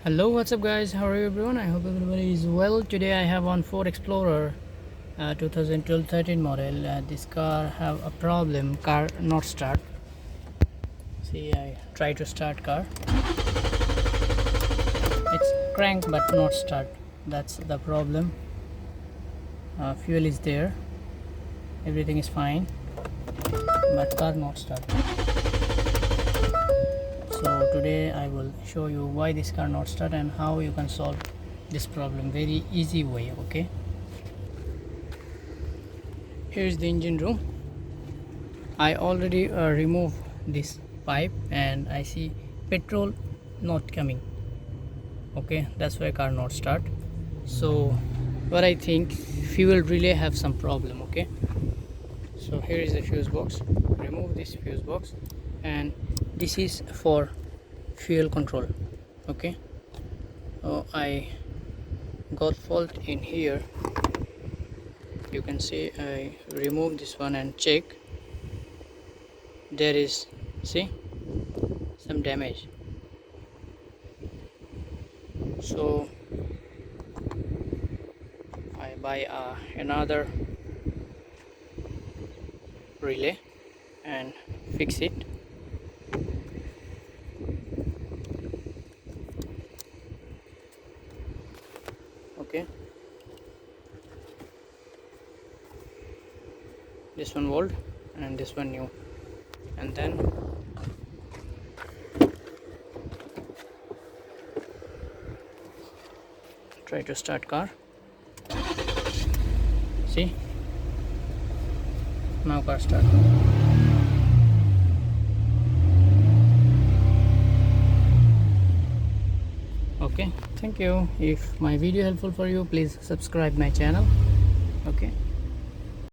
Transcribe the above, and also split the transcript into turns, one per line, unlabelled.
Hello, what's up guys, how are you everyone? I hope everybody is well. Today I have on Ford Explorer 2012-13 model. This car have a problem, car not start. See, I try to start car, it's crank but not start. That's the problem. Fuel is there, everything is fine, but car not start. So today I will show you why this car not start and how you can solve this problem very easy way. Okay, here is the engine room. I already removed this pipe and I see petrol not coming. Okay, that's why car not start. So what I think, fuel relay have some problem. Okay, so here is the fuse box. Remove this fuse box and this is for fuel control. Okay, so I got fault in here. You can see I remove this one and check. There is, see, some damage. So I buy another relay and fix it. Okay, this one old and this one new, and then try to start car. See, now car start. Okay, thank you. If my video helpful for you, please subscribe my channel. Okay.